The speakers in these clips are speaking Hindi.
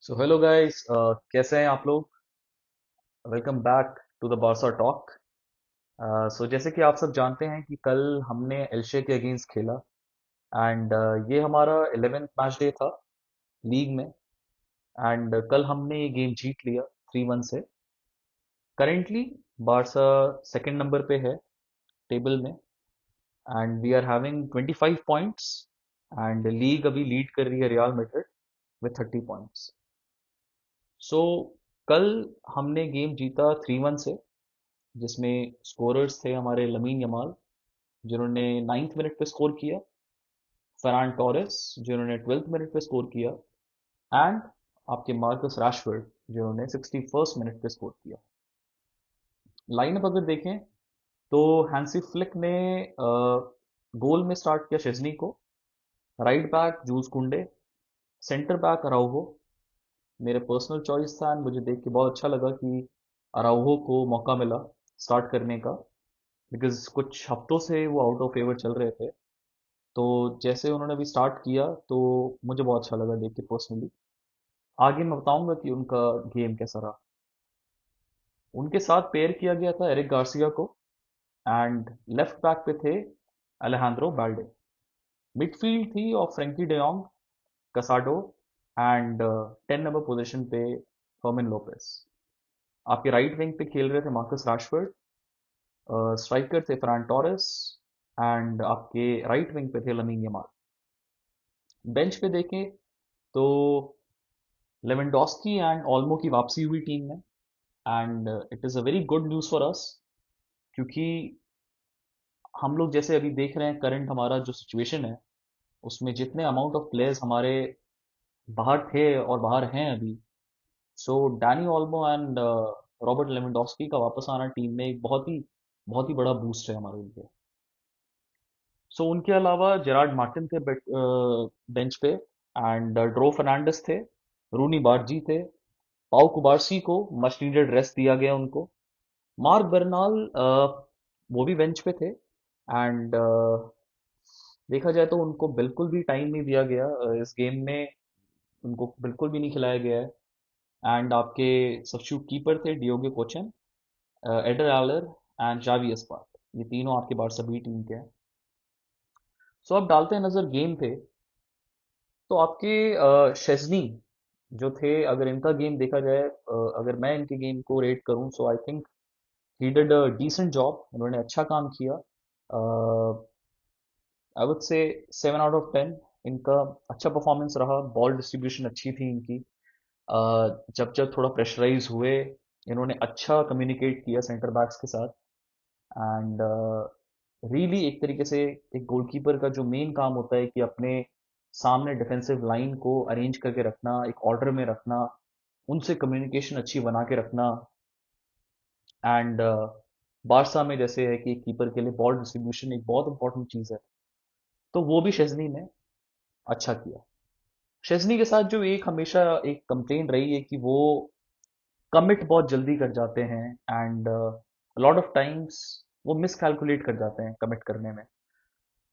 सो हेलो गाइस, कैसे हैं आप लोग। Welcome back to the Barca talk. So जैसे कि आप सब जानते हैं कि कल हमने एल्शे के अगेंस्ट खेला एंड ये हमारा 11th मैच डे था लीग में। एंड कल हमने ये गेम जीत लिया 3-1 से। करेंटली बारसा सेकंड नंबर पे है टेबल में and we are having 25 points. And league अभी लीड कर रही है Real Madrid with 30 points. So कल हमने गेम जीता 3-1 से, जिसमें स्कोरर्स थे हमारे लमीन यमाल जिन्होंने 9th मिनट पे स्कोर किया, फरान टोरेस जिन्होंने 12th मिनट पे स्कोर किया एंड आपके मार्कस रैशफोर्ड जिन्होंने 61st मिनट पे स्कोर किया। लाइनअप अगर देखें तो हैंसी फ्लिक ने गोल में स्टार्ट किया शेजनी को, राइट बैक जूस कुंडे, सेंटर बैक अराउहो। मेरे पर्सनल चॉइस था एंड मुझे देख के बहुत अच्छा लगा कि अराउहो को मौका मिला स्टार्ट करने का, बिकॉज कुछ हफ्तों से वो आउट ऑफ फेवर चल रहे थे। तो जैसे उन्होंने अभी स्टार्ट किया तो मुझे बहुत अच्छा लगा देख के पर्सनली। आगे मैं बताऊंगा कि उनका गेम कैसा रहा। उनके साथ पेयर किया गया था एरिक गार्सिया को एंड लेफ्ट बैक पे थे अलेहांद्रो बाल्डे। मिडफील्ड थी और Frenkie de Jong, Casado and 10 number position पे फर्मिन लोपेस। आपके राइट विंग पे खेल रहे थे मार्कस राशफोर्ड, स्ट्राइकर थे फरान टोरेस एंड आपके राइट विंग पे थे लमीन यमाल। बेंच पे देखें तो लेवेंडोस्की एंड ऑल्मो की वापसी हुई टीम में and it is a very good news for us, क्योंकि हम लोग जैसे अभी देख रहे हैं करंट हमारा जो सिचुएशन है उसमें जितने अमाउंट ऑफ प्लेयर्स हमारे बाहर थे और बाहर हैं अभी। So Dani Olmo and Robert Lewandowski का वापस आना टीम में एक बहुत ही बड़ा बूस्ट है हमारे लिए। सो उनके अलावा जेरार्ड मार्टिन थे बेंच पे एंड ड्रो फर्नांडिस थे, रूनी बार्जी थे, पाउ कुबार्सी को मच नीडेड रेस्ट दिया गया उनको। मार्क बर्नाल वो भी बेंच पे थे एंड देखा जाए तो उनको बिल्कुल भी टाइम नहीं दिया गया इस गेम में, उनको बिल्कुल भी नहीं खिलाया गया है। एंड आपके सब्स्टिट्यूट कीपर थे डियोगे कोचन, एडर एलर एंड जावी एस्पार्ट। ये तीनों आपके बारसा बी टीम के हैं। सो अब डालते हैं नजर गेम पे। तो आपके शेजनी जो थे, अगर इनका गेम देखा जाए, अगर मैं इनके गेम को रेट करूं so I think he did a decent job. उन्होंने अच्छा काम किया। I would say 7 out of 10 इनका अच्छा परफॉर्मेंस रहा। बॉल डिस्ट्रीब्यूशन अच्छी थी इनकी। जब जब थोड़ा प्रेशराइज हुए इन्होंने अच्छा कम्युनिकेट किया सेंटर बैक्स के साथ एंड रियली एक तरीके से एक गोलकीपर का जो मेन काम होता है कि अपने सामने डिफेंसिव लाइन को अरेंज करके रखना, एक ऑर्डर में रखना, उनसे कम्युनिकेशन अच्छी बना के रखना। एंड बारसा में जैसे है कि कीपर के लिए बॉल डिस्ट्रीब्यूशन एक बहुत इंपॉर्टेंट चीज़ है, तो वो भी शेजनी ने अच्छा किया। शेजनी के साथ जो एक हमेशा एक कंप्लेंट रही है कि वो कमिट बहुत जल्दी कर जाते हैं एंड लॉट ऑफ टाइम्स वो मिस कैलकुलेट कर जाते हैं कमिट करने में।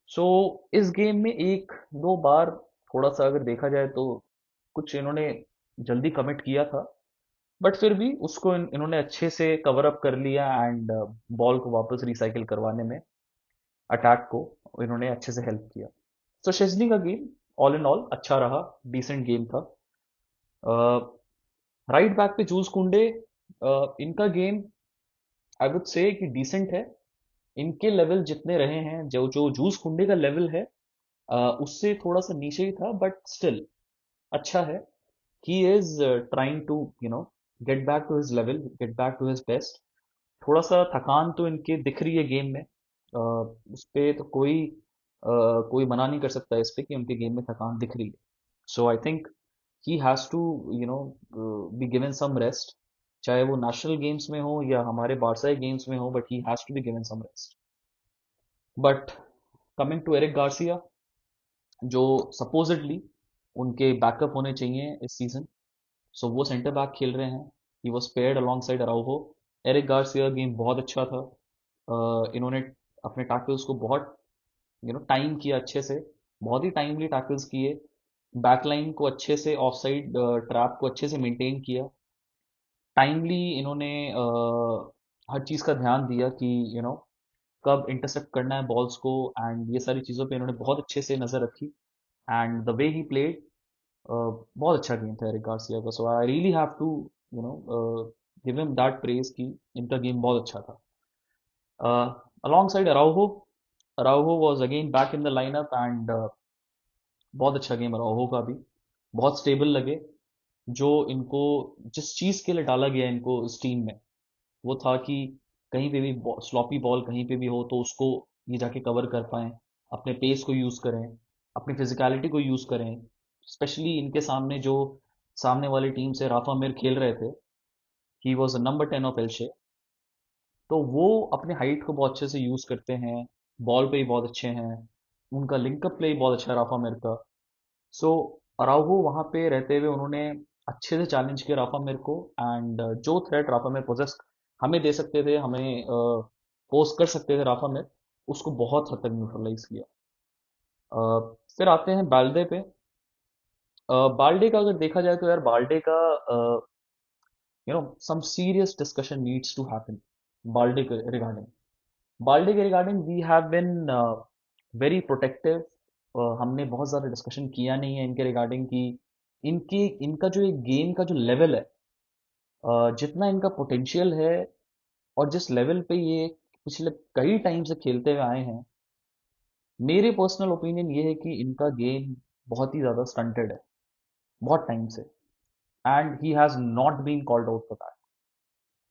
सो इस गेम में एक दो बार थोड़ा सा अगर देखा जाए तो कुछ इन्होंने जल्दी कमिट किया था, बट फिर भी उसको इन्होंने अच्छे से कवर अप कर लिया एंड बॉल को वापस रिसाइकिल करवाने में अटैक को इन्होंने अच्छे से हेल्प किया। तो शेजनी का गेम ऑल इन ऑल अच्छा रहा, डिसेंट गेम था। राइट बैक पे जूस कुंडे, इनका गेम आई वुड से कि डिसेंट है। इनके लेवल जितने रहे हैं, जो जो जूस कुंडे का लेवल है उससे थोड़ा सा नीचे ही था, बट स्टिल अच्छा है। He is trying to get back to his level, get back to his best. थोड़ा सा थकान तो इनके दिख रही है गेम में, उस पे तो कोई मना नहीं कर सकता इस पे कि उनके गेम में थकान दिख रही है। So I think he has to you know be given some rest, चाहे वो नेशनल गेम्स में हो या हमारे बारसाई गेम्स में हो, but he has to be given some rest. But coming to Eric Garcia, जो सपोजिटली उनके बैकअप होने चाहिए इस सीजन, सो वो सेंटर बैक खेल रहे हैं। He was paired alongside Araujo. Eric Garcia game बहुत अच्छा था। इन्होंने अपने टैकल्स को बहुत टाइम किया अच्छे से, बहुत ही टाइमली टैकल्स किए बैकलाइन को अच्छे से ऑफ साइड ट्रैप को अच्छे से मेंटेन किया। टाइमली इन्होंने हर चीज़ का ध्यान दिया कि कब इंटरसेप्ट करना है बॉल्स को, एंड ये सारी चीज़ों पे इन्होंने बहुत अच्छे से नज़र रखी। And the way he played, बहुत अच्छा गेम था एरिक गार्सिया का। So I really have to you know give him that praise कि इनका गेम बहुत अच्छा था। Alongside Araujo, Araujo was again back in the lineup, and बहुत अच्छा गेम अराउहो का भी, बहुत स्टेबल लगे। जो इनको जिस चीज़ के लिए डाला गया इनको इस टीम में, वो था कि कहीं पे भी स्लॉपी बॉल कहीं पे भी हो तो उसको ये जाके कवर कर पाएं, अपने पेस को यूज़ करें, अपनी फिजिकलिटी को यूज़ करें। स्पेशली इनके सामने जो सामने वाली टीम से राफा मिर खेल रहे थे, ही वॉज नंबर 10 ऑफ एल्शे। तो वो अपने हाइट को बहुत अच्छे से यूज़ करते हैं, बॉल पे ही बहुत अच्छे हैं, उनका लिंकअप प्ले बहुत अच्छा है राफा मिर का। सो अराउहो वहाँ पे रहते हुए उन्होंने अच्छे से चैलेंज किया राफा मिर को, एंड जो थ्रेट राफा मिर पोजेस हमें दे सकते थे, हमें पोस्ट कर सकते थे राफा मिर, उसको बहुत हद तक न्यूट्रलाइज किया। फिर आते हैं बाल्डे पे। बाल्डे का अगर देखा जाए तो यार बाल्डे का some serious discussion needs to happen. Balde के रिगार्डिंग, बाल्डे के regarding we have been very protective. हमने बहुत ज़्यादा डिस्कशन किया नहीं है इनके रिगार्डिंग कि इनकी इनका जो एक गेम का जो लेवल है, जितना इनका पोटेंशियल है, और जिस लेवल पे ये पिछले कई टाइम से खेलते हुए आए हैं, मेरे पर्सनल ओपिनियन ये है कि इनका गेम बहुत ही ज़्यादा स्टंटेड है, बहुत टाइम से। And he has not been called out for that.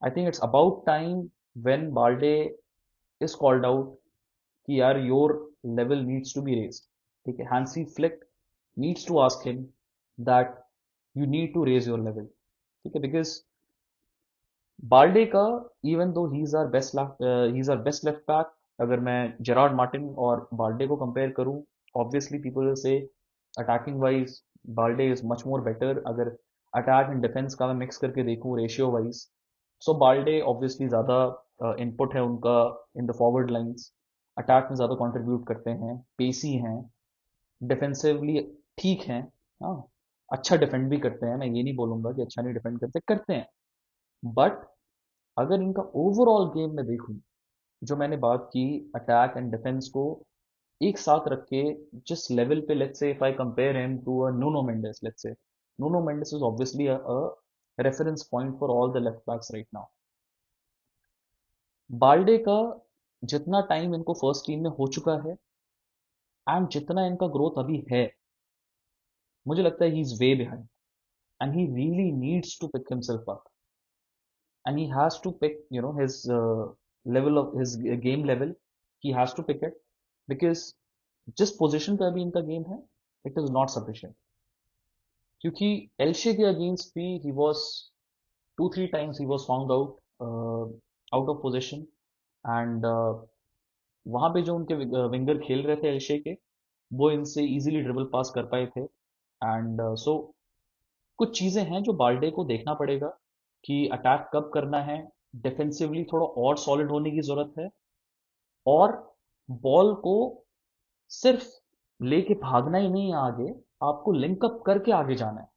I think it's about time when Balde is called out कि यार your level needs to be raised. ठीक है, Hansi Flick needs to ask him that you need to raise your level. ठीक है, बिकॉज बाल्डे का, even though he is our best left back, अगर मैं जेरार्ड मार्टिन और बाल्डे को कंपेयर करूं, obviously people will say attacking wise Balde is much more better. अगर अटैक एंड डिफेंस का मैं मिक्स करके देखूं रेशियो वाइज, सो बाल्डे ऑब्वियसली ज़्यादा इनपुट है उनका in the forward lines, attack में ज़्यादा कंट्रीब्यूट करते हैं, पेसी हैं, डिफेंसिवली ठीक हैं। हाँ, अच्छा डिफेंड भी करते हैं, मैं ये नहीं बोलूंगा कि अच्छा नहीं डिफेंड करते, करते हैं। बट अगर इनका ओवरऑल गेम में देखूं, जो मैंने बात की अटैक एंड डिफेंस को एक साथ रख के, जिस लेवल पे, let's say if I compare him to a Nuno Mendes, let's say Nuno Mendes is obviously a reference point for all the left backs right now. Balde का जितना टाइम इनको फर्स्ट टीम में हो चुका है, एंड जितना इनका ग्रोथ अभी है, मुझे लगता है he is way behind, and he really needs to pick himself up, and he has to pick his level of his game level. He has to pick it, because जिस पोजीशन पे अभी इनका गेम है, इट इज नॉट सफिशिएंट। क्योंकि एल्शे के अगेंस्ट भी he was 2-3 times he was found out out of position. And वहां पे जो उनके विंगर खेल रहे थे एल्शे के, वो इनसे इजीली ड्रिबल पास कर पाए थे। एंड सो कुछ चीज़ें हैं जो बाल्डे को देखना पड़ेगा कि अटैक कब करना है, डिफेंसिवली थोड़ा और सॉलिड होने की ज़रूरत है, और बॉल को सिर्फ लेके भागना ही नहीं है आगे, आपको लिंकअप करके आगे जाना है,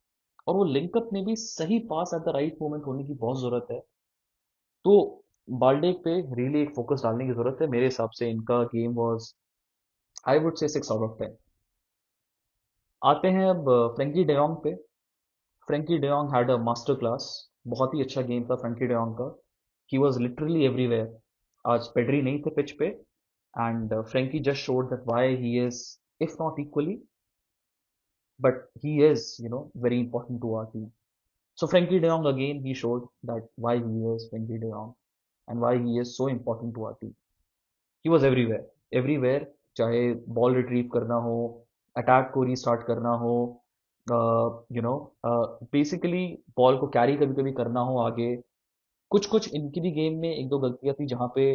और वो लिंकअप में भी सही पास एट द राइट मोमेंट होने की बहुत ज़रूरत है। तो बाल्डे पे रियली एक फोकस डालने की ज़रूरत है। मेरे हिसाब से इनका game was, I would say 6 out of 10। आते हैं अब फ्रेंकी डेयोंग पे। Frenkie de Jong had a master class, बहुत ही अच्छा गेम था फ्रेंकी डेयोंग का। He was literally everywhere. आज पेड्री नहीं थे पिच पे, and Frenkie just showed that why he is, if not equally, but he is very important to our team. So Frankie De Jong again, he showed that why he is Frankie De Jong, and why he is so important to our team. He was everywhere, everywhere, चाहे बॉल रिट्रीव करना हो, अटैक को रीस्टार्ट करना हो, बेसिकली बॉल को कैरी कभी कभी करना हो आगे। कुछ कुछ इनकी भी गेम में एक दो गलतियां थी जहां पे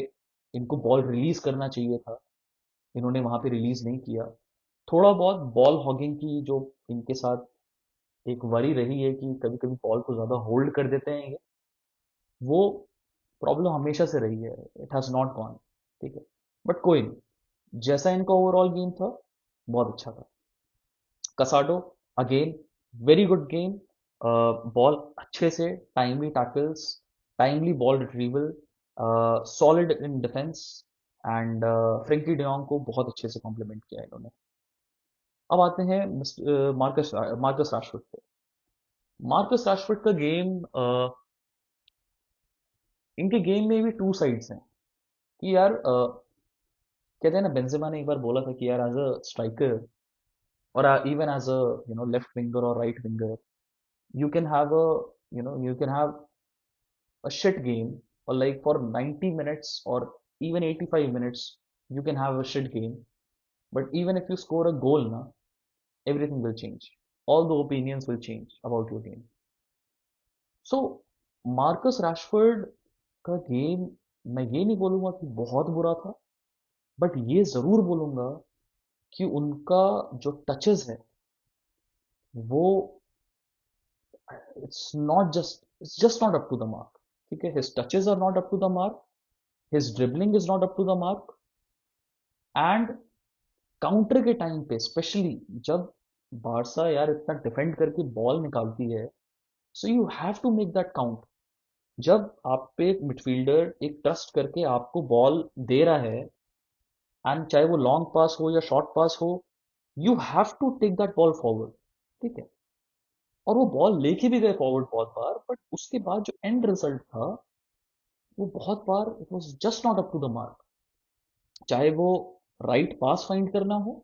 इनको बॉल रिलीज करना चाहिए था, इन्होंने वहां पे रिलीज नहीं किया। थोड़ा बहुत बॉल हॉगिंग की जो इनके साथ एक वरी रही है कि कभी कभी बॉल को ज्यादा होल्ड कर देते हैं ये, वो प्रॉब्लम हमेशा से रही है, इट हैज नॉट गॉन। ठीक है, बट कोई नहीं, जैसा इनका ओवरऑल गेम था बहुत अच्छा था। कसाडो, again very good game, ball अच्छे से, timely tackles, timely ball retrieval, solid in defence, and Frenkie de Jong को बहुत अच्छे से कॉम्प्लीमेंट किया इन्होंने। अब आते हैं मार्कस मार्कस राशफोर्ड पे। मार्कस राशफोर्ड का गेम, इनके गेम में भी टू साइड्स हैं कि यार, कहते हैं ना, बेंजेमा ने एक बार बोला था कि यार एज अ स्ट्राइकर और even as a left winger और right winger, you can have a you can have a shit game, or like for 90 minutes or even 85 minutes you can have a shit game, but even if you score a goal na, everything will change, all the opinions will change about your game. So Marcus Rashford का गेम, मैं ये नहीं बोलूंगा कि बहुत बुरा था, बट ये जरूर बोलूंगा कि उनका जो टचेस है वो, it's just not up to the mark. ठीक है, his touches are not up to the mark, his dribbling is not up to the mark, and counter के टाइम पे स्पेशली, जब बारसा यार इतना डिफेंड करके बॉल निकालती है, so you have to make that count. जब आप पे एक मिडफील्डर एक ट्रस्ट करके आपको बॉल दे रहा है, एंड चाहे वो लॉन्ग पास हो या शॉर्ट पास हो, you have to take that ball forward. ठीक है, और वो बॉल लेके भी गए फॉरवर्ड बहुत बार, बट उसके बाद जो एंड रिजल्ट था वो बहुत बार it was just not up to the mark, चाहे वो राइट पास फाइंड करना हो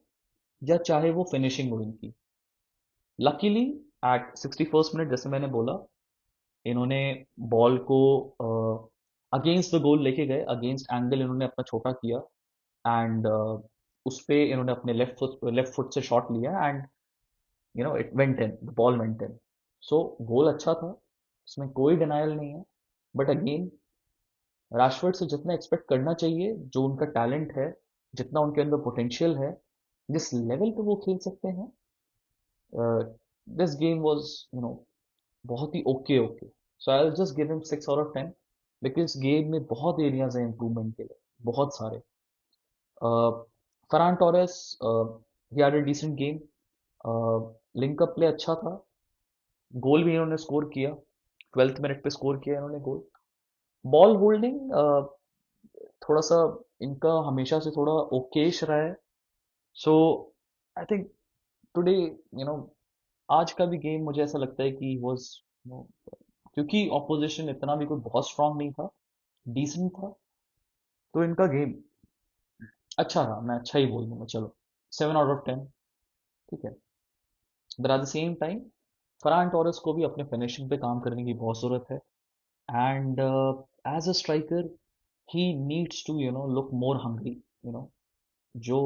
या चाहे वो फिनिशिंग हो इनकी। लकीली एट 61st मिनट, जैसे मैंने बोला, इन्होंने बॉल को अगेंस्ट द गोल लेके गए, अगेंस्ट एंगल इन्होंने अपना छोटा किया, एंड उस पे इन्होंने अपने लेफ्ट फुट से शॉट लिया, and it went in, the ball went in. So goal अच्छा था, उसमें कोई डिनायल नहीं है, बट अगेन राशफोर्ड से जितना एक्सपेक्ट करना चाहिए, जो उनका टैलेंट है, जितना उनके अंदर पोटेंशियल है, जिस लेवल पे वो खेल सकते हैं, दिस गेम वाज बहुत ही okay okay. So I will just give him 6 out of 10, because game में बहुत एरियाज हैं इंप्रूवमेंट के लिए, बहुत सारे। Ferran Torres, he had a decent game, linkup play अच्छा था, गोल भी इन्होंने स्कोर किया, 12th मिनट पे स्कोर किया इन्होंने गोल। बॉल होल्डिंग थोड़ा सा इनका हमेशा से थोड़ा ओकेश रहा है। सो आई थिंक टुडे, आज का भी गेम मुझे ऐसा लगता है कि वॉज, क्योंकि ऑपोजिशन इतना भी कोई बहुत स्ट्रांग नहीं था, डिसेंट था, तो इनका गेम अच्छा रहा, मैं अच्छा ही बोल दूंगा, चलो 7 आउट ऑफ 10। ठीक है, but at the same time Farhan Torres को भी अपने फिनिशिंग पे काम करने की बहुत ज़रूरत है, and as a striker he needs to look more hungry. You know जो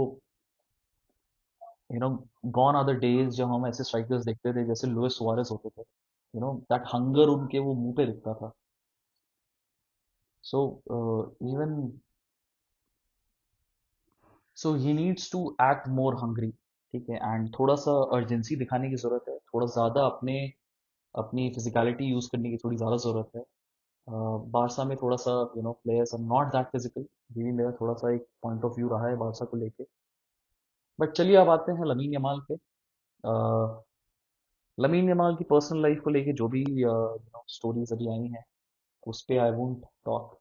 you know gone are the days जब हम ऐसे स्ट्राइकर्स देखते थे जैसे लुइस सुआरेस होते थे, दैट हंगर उनके वो मुंह पे दिखता था। So even so he needs to act more hungry. ठीक है, एंड थोड़ा सा अर्जेंसी दिखाने की ज़रूरत है, थोड़ा ज़्यादा अपनी फिजिकलिटी यूज़ करने की थोड़ी ज़्यादा ज़रूरत है। बारसा में थोड़ा सा players are not that physical, ये भी मेरा थोड़ा सा एक पॉइंट ऑफ व्यू रहा है बारसा को लेके। बट चलिए अब आते हैं लमीन यमाल पे। लमीन यमाल की पर्सनल लाइफ को लेके जो भी स्टोरीज अभी आई हैं, उस पे I won't talk,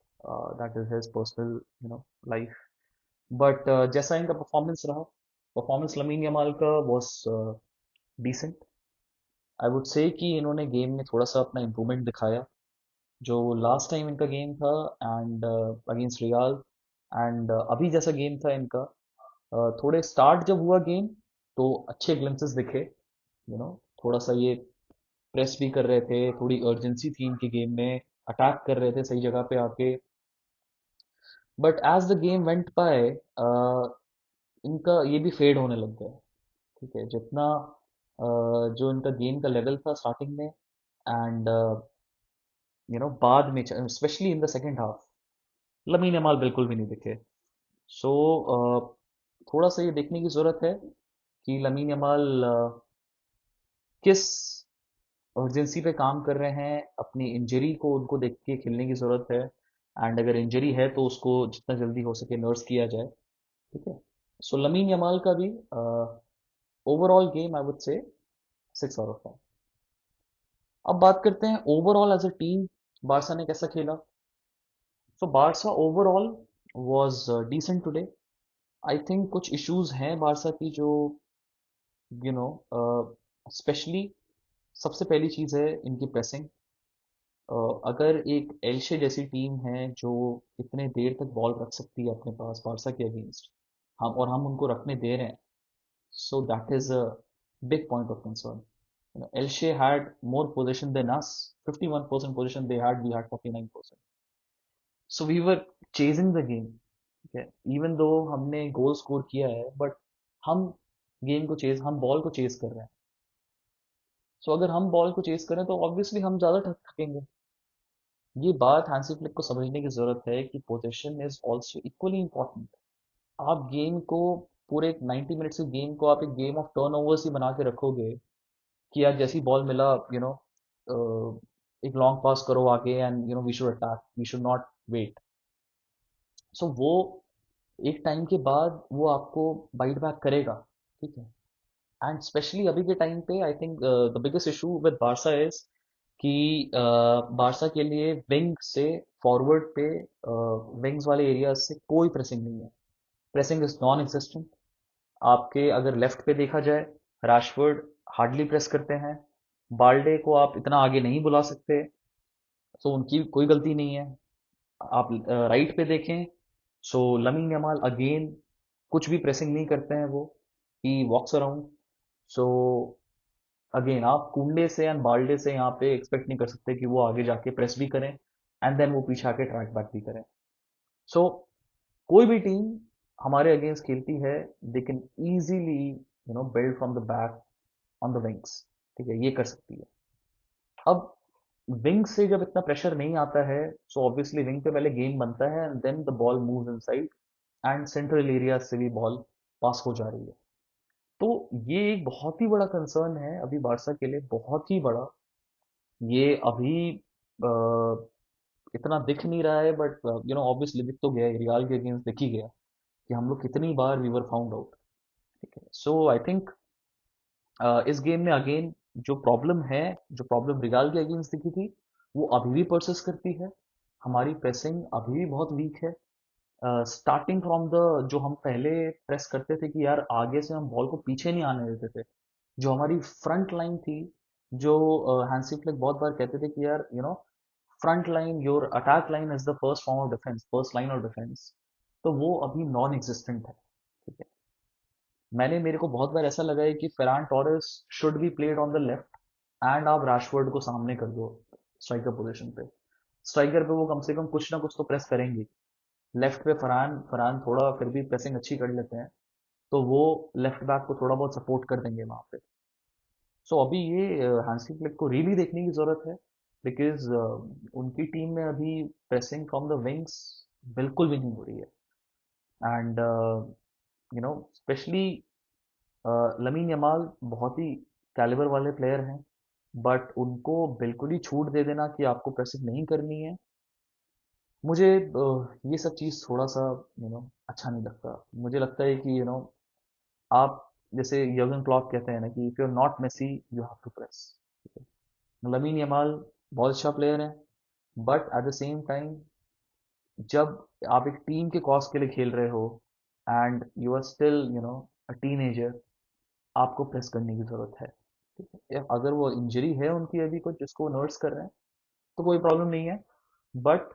that is his personal life. But जैसा इनका परफॉर्मेंस रहा, परफॉर्मेंस लमीन यमाल का was decent. I would say कि इन्होंने गेम में थोड़ा सा अपना इम्प्रूवमेंट दिखाया, जो लास्ट टाइम इनका गेम था एंड अगेंस्ट रियाल, एंड अभी जैसा गेम था इनका, थोड़े स्टार्ट जब हुआ गेम तो अच्छे ग्लिम्पसेस दिखे, थोड़ा सा ये प्रेस भी कर रहे थे, थोड़ी अर्जेंसी थी इनके गेम में, अटैक कर रहे थे सही जगह पे आके, but as the game went by इनका ये भी फेड होने लग गया। ठीक है, जितना जो इनका गेम का लेवल था स्टार्टिंग में, एंड बाद में specially in the second half, Lamine Yamal बिल्कुल भी नहीं दिखे। सो थोड़ा सा ये देखने की जरूरत है कि लमीन यमाल किस अर्जेंसी पे काम कर रहे हैं, अपनी इंजरी को उनको देख के खेलने की जरूरत है, एंड अगर इंजरी है तो उसको जितना जल्दी हो सके नर्स किया जाए। ठीक है, सो लमीन यमाल का भी, overall game I would say, 6 out of 10। अब बात करते हैं overall as a team Barca ने कैसा खेला। सो Barca overall was decent today. I think कुछ इश्यूज हैं बारसा की जो यू नो स्पेशली सबसे पहली चीज है इनकी प्रेसिंग। अगर एक एल्शे जैसी टीम है जो इतने देर तक बॉल रख सकती है अपने पास बारसा के अगेंस्ट, हम उनको रखने दे रहे हैं, so that is a big point of concern. Elche had more possession than us. 51% possession they had, we had 49%. So we were chasing the game. Okay? Even though हमने गोल स्कोर किया है, but हम हम बॉल को चेज कर रहे हैं। सो अगर हम बॉल को चेज करें तो ऑब्वियसली हम ज्यादा थकेंगे। ये बात हैंसी फ्लिक को समझने की जरूरत है कि position is also equally important. आप गेम को पूरे 90 मिनट्स के गेम को आप एक गेम ऑफ टर्नओवर्स ही बना के रखोगे कि यार जैसी बॉल मिला एक लॉन्ग पास करो आगे and we should attack, we should not wait. So वो एक टाइम के बाद वो आपको बाइट बैक करेगा। ठीक है। एंड स्पेशली अभी के टाइम पे I think the biggest issue with Barça is कि बारसा के लिए विंग से फॉरवर्ड पे विंग्स वाले एरिया से कोई प्रेसिंग नहीं है। Pressing is non existent. आपके अगर लेफ्ट पे देखा जाए, राशफोर्ड हार्डली प्रेस करते हैं। बाल्डे को आप इतना आगे नहीं बुला सकते, सो उनकी कोई गलती नहीं है। आप राइट पे देखें, सो लमीन यमाल अगेन कुछ भी प्रेसिंग नहीं करते हैं वो, ही वॉक्स अराउंड। सो अगेन आप कुंडे से एंड बाल्डे से यहाँ पे एक्सपेक्ट नहीं कर सकते कि वो आगे जाके प्रेस भी करें एंड देन वो पीछे आके ट्रैक बैक भी करें। सो कोई भी टीम हमारे अगेंस्ट खेलती है, they can easily build from the back on the wings. ठीक है, ये कर सकती है। अब विंग से जब इतना प्रेशर नहीं आता है, सो ऑब्वियसली विंग पे पहले गेम बनता है and then the ball moves inside and central area से भी बॉल पास हो जा रही है। तो ये एक बहुत ही बड़ा कंसर्न है अभी बारसा के लिए, बहुत ही बड़ा। ये अभी इतना दिख नहीं रहा है बट ऑब्वियसली दिख तो गया है, रियाल के अगेंस्ट दिख ही गया कि हम लोग कितनी बार वी वर फाउंड आउट। ठीक है। सो आई थिंक इस गेम में अगेन जो प्रॉब्लम रियाल के अगेंस्ट दिखी थी, वो अभी भी परसिस्ट करती है। हमारी प्रेसिंग अभी भी बहुत वीक है। स्टार्टिंग फ्रॉम द जो हम पहले प्रेस करते थे कि यार आगे से हम बॉल को पीछे नहीं आने देते थे, जो हमारी फ्रंट लाइन थी, जो हैंसी फ्लिक बहुत बार कहते थे कि यार front line, your attack line is the first form of defence, first line of defence, तो वो अभी नॉन एग्जिस्टेंट है। ठीक है। मेरे को बहुत बार ऐसा लगा है कि Ferran Torres should be played on the left and आप राशवर्ड को सामने कर दो स्ट्राइकर पोजीशन पे। स्ट्राइकर पे वो कम से कम कुछ ना कुछ तो प्रेस करेंगे। लेफ्ट पे फरहान फरहान थोड़ा फिर भी प्रेसिंग अच्छी कर लेते हैं, तो वो लेफ्ट बैक को थोड़ा बहुत सपोर्ट कर देंगे वहां पे। सो अभी ये हांसी फ्लिक को रियली देखने की जरूरत है, बिकॉज उनकी टीम में अभी प्रेसिंग फ्रॉम द विंग्स बिल्कुल भी नहीं हो रही है। एंड स्पेशली लमीन यमाल बहुत ही कैलिबर वाले प्लेयर हैं, बट उनको बिल्कुल ही छूट दे देना कि आपको प्रेसिंग नहीं करनी है, मुझे ये सब चीज़ थोड़ा सा अच्छा नहीं लगता। मुझे लगता है कि आप जैसे यर्गन क्लॉप कहते हैं ना कि if you are not Messi you have to press. Lamine Yamal बहुत अच्छा प्लेयर है, but at the same time जब आप एक टीम के कॉज के लिए खेल रहे हो and you are still a teenager, आपको प्रेस करने की जरूरत है। ठीक है। अगर वो इंजरी है उनकी अभी कुछ जिसको नर्स कर रहे हैं तो कोई प्रॉब्लम नहीं है, बट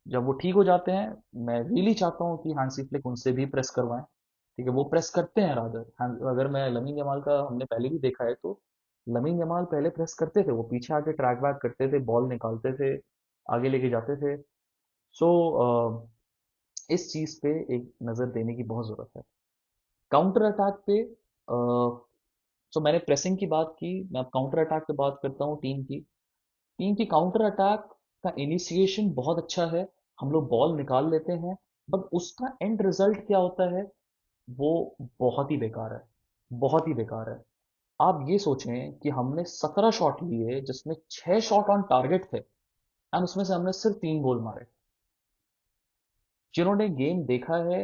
जब वो ठीक हो जाते हैं, मैं रियली चाहता हूँ कि हांसी फ्लिक उनसे भी प्रेस करवाएं। ठीक है, वो प्रेस करते हैं रादर। अगर मैं लमीन यमाल का हमने पहले भी देखा है तो लमीन यमाल पहले प्रेस करते थे, वो पीछे आके ट्रैक बैक करते थे, बॉल निकालते थे, आगे लेके जाते थे। सो इस चीज पे एक नजर देने की बहुत जरूरत है। काउंटर अटैक पे सो मैंने प्रेसिंग की बात की, मैं अब काउंटर अटैक पे बात करता हूँ। टीम की काउंटर अटैक का इनिशिएशन बहुत अच्छा है, हम लोग बॉल निकाल लेते हैं, बट उसका एंड रिजल्ट क्या होता है वो बहुत ही बेकार है, बहुत ही बेकार है। आप ये सोचें कि हमने 17 शॉट लिए जिसमें 6 शॉट ऑन टारगेट थे एंड उसमें से हमने सिर्फ 3 गोल मारे। जिन्होंने गेम देखा है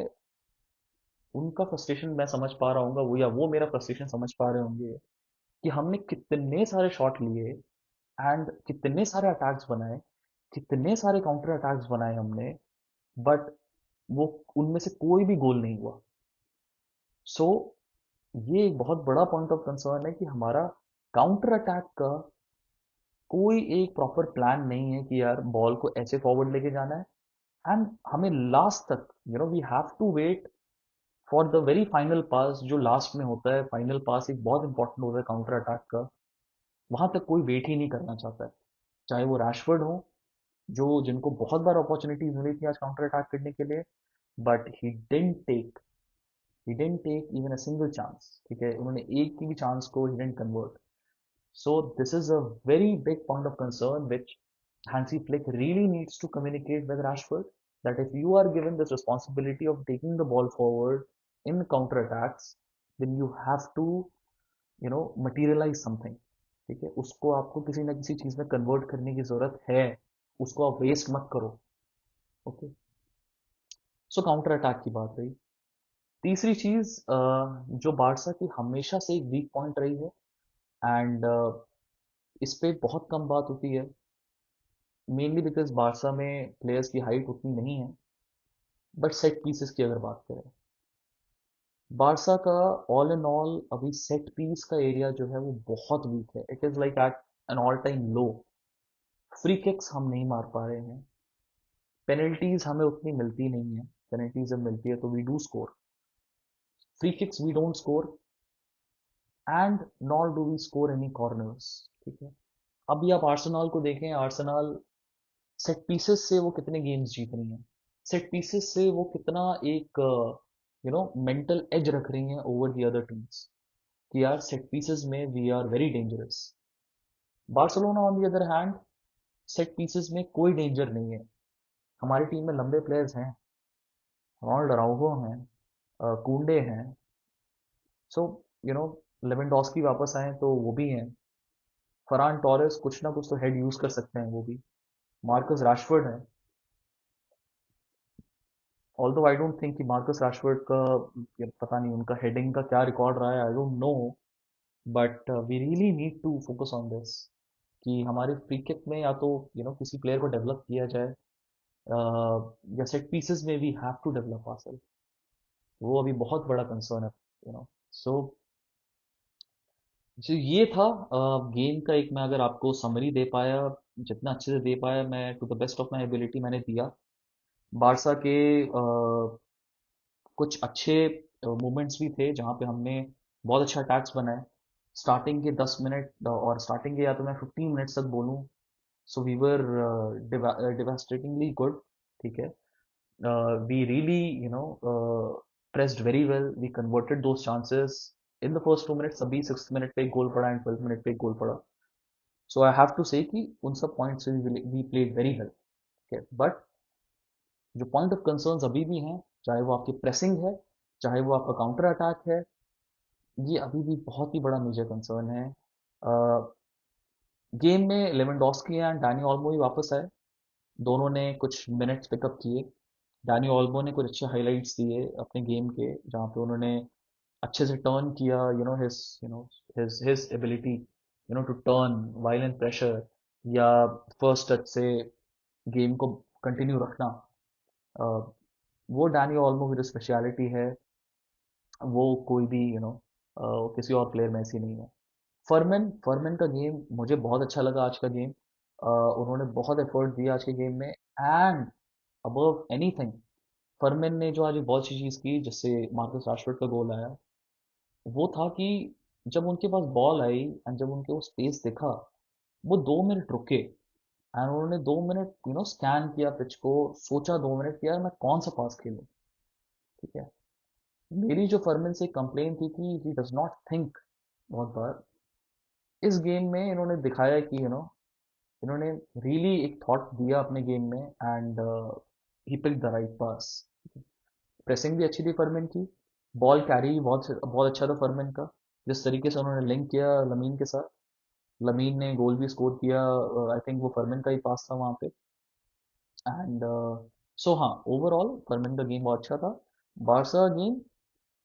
उनका फ्रस्ट्रेशन मैं समझ पा रहा हूँ, वो या वो मेरा फ्रस्ट्रेशन समझ पा रहे होंगे कि हमने कितने सारे शॉट लिए एंड कितने सारे अटैक्स बनाए, कितने सारे काउंटर अटैक्स बनाए हमने, बट वो उनमें से कोई भी गोल नहीं हुआ। सो ये एक बहुत बड़ा पॉइंट ऑफ कंसर्न है कि हमारा काउंटर अटैक का कोई एक प्रॉपर प्लान नहीं है कि यार बॉल को ऐसे फॉरवर्ड लेके जाना है एंड हमें लास्ट तक we have to wait for the very final pass जो लास्ट में होता है। फाइनल पास एक बहुत इंपॉर्टेंट होता है काउंटर अटैक का, वहां तक कोई वेट ही नहीं करना चाहता है। चाहे वो रैशफोर्ड हो, जो जिनको बहुत बार अपॉर्चुनिटीज मिली थी आज काउंटर अटैक करने के लिए, but he didn't take even a single chance. ठीक है, उन्होंने एक की भी चांस को he didn't convert. So this is a very big point of concern which Hansi Flick really needs to communicate with Rashford, that if you are given this responsibility of taking the ball forward in counter attacks, then you have to materialize something। ठीक है, उसको आपको किसी ना किसी चीज में कन्वर्ट करने की जरूरत है, उसको आप वेस्ट मत करो। ओके, सो काउंटर अटैक की बात रही। तीसरी चीज जो बारसा की हमेशा से एक वीक पॉइंट रही है एंड इस पे बहुत कम बात होती है, मेनली बिकॉज बारसा में प्लेयर्स की हाइट उतनी नहीं है। बट सेट पीसेस की अगर बात करें, बारसा का ऑल इन ऑल अभी सेट पीस का एरिया जो है वो बहुत वीक है। It is like at an all time low. Free kicks हम नहीं मार पा रहे हैं, पेनल्टीज हमें उतनी मिलती नहीं है। पेनल्टीज जब मिलती है तो we do score, free kicks we don't score and nor do we score any corners. ठीक है, अभी आप आर्सेनल को देखें, आर्सेनल सेट पीसेस से वो कितने गेम्स जीत रही हैं, सेट पीसेस से वो कितना एक मेंटल एज रख रही हैं ओवर द अदर टीम्स, कि यार सेट पीसेस में we are very dangerous. Barcelona on the other hand, set pieces में कोई डेंजर नहीं है। हमारी टीम में लंबे प्लेयर्स हैं, रोनाल्ड अराउहो हैं, कुंडे हैं। सो यू नो लेवेंडोस्की वापस आए तो वो भी हैं, फरान टोरेस कुछ ना कुछ तो हेड यूज कर सकते हैं वो भी, मार्कस रैशफोर्ड है। ऑल्दो आई डोंट थिंक कि मार्कस रैशफोर्ड का पता नहीं उनका हेडिंग का क्या रिकॉर्ड रहा है, I don't know. But we really need to focus on this कि हमारे फ्री किक में या तो किसी प्लेयर को डेवलप किया जाए, या सेट पीसेस में we have to develop ourselves. वो अभी बहुत बड़ा कंसर्न है। सो जो ये था गेम का एक, मैं अगर आपको समरी दे पाया, जितना अच्छे से दे पाया मैं, to the best of my ability मैंने दिया। बारसा के कुछ अच्छे मोमेंट्स भी थे जहाँ पे हमने बहुत अच्छा अटैक्स बनाए। स्टार्टिंग के 10 मिनट और स्टार्टिंग के या तो मैं 15 मिनट्स तक बोलूँ, सो वी वर डिवास्टेटिंगली गुड। ठीक है, we really pressed very well, we converted those chances in the first 2 minutes। अभी 6th मिनट पे एक गोल पड़ा एंड 12th मिनट पे एक गोल पड़ा। सो आई हैव टू से कि उन सब पॉइंट्स से we played very well. But जो पॉइंट ऑफ कंसर्न्स अभी भी हैं, चाहे वो आपकी प्रेसिंग है, चाहे वो आपका काउंटर अटैक है, ये अभी भी बहुत ही बड़ा मेजर कंसर्न है। गेम में लेवेंडोस्की एंड डैनी ऑल्मो ही वापस आए, दोनों ने कुछ मिनट्स पिकअप किए। डैनी ऑल्मो ने कुछ अच्छे हाइलाइट्स दिए अपने गेम के, जहाँ पे उन्होंने अच्छे से टर्न किया, his ability to turn violent pressure, या फर्स्ट टच से गेम को कंटिन्यू रखना। अ, वो डैनी ऑल्मो की जो स्पेशलिटी है, वो कोई भी किसी और प्लेयर में ऐसी नहीं है। फरमैन फरमैन का गेम मुझे बहुत अच्छा लगा आज का गेम। उन्होंने बहुत एफर्ट दिया आज के गेम में एंड अबव एनीथिंग, फरमैन ने जो आज एक बहुत अच्छी चीज़ की जिससे मार्कस राशफोर्ड का गोल आया, वो था कि जब उनके पास बॉल आई एंड जब उनके वो स्पेस दिखा, वो 2 मिनट रुके एंड उन्होंने 2 मिनट स्कैन किया पिच को, सोचा 2 मिनट कि यार मैं कौन सा पास खेलूं। ठीक है, मेरी जो फरमिन से कंप्लेन थी कि ही डज नॉट थिंक बहुत बार, इस गेम में इन्होंने दिखाया कि इन्होंने रियली एक थॉट दिया अपने गेम में and he pick the right pass. Pressing भी अच्छी थी फरमिन की, बॉल कैरी बहुत बहुत अच्छा था फरमिन का, जिस तरीके से उन्होंने लिंक किया लमीन के साथ, लमीन ने गोल भी स्कोर किया। आई थिंक वो फरमिन का ही पास था वहाँ पे। एंड सो हाँ, ओवरऑल फरमिन का गेम बहुत अच्छा था। Barça game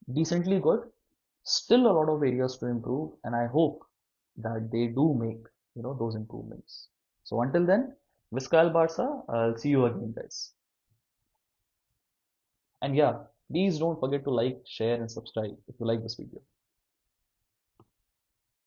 decently good, still a lot of areas to improve, and I hope that they do make, those improvements. So until then, Visca El Barca, I'll see you again, guys. And yeah, please don't forget to like, share, and subscribe if you like this video.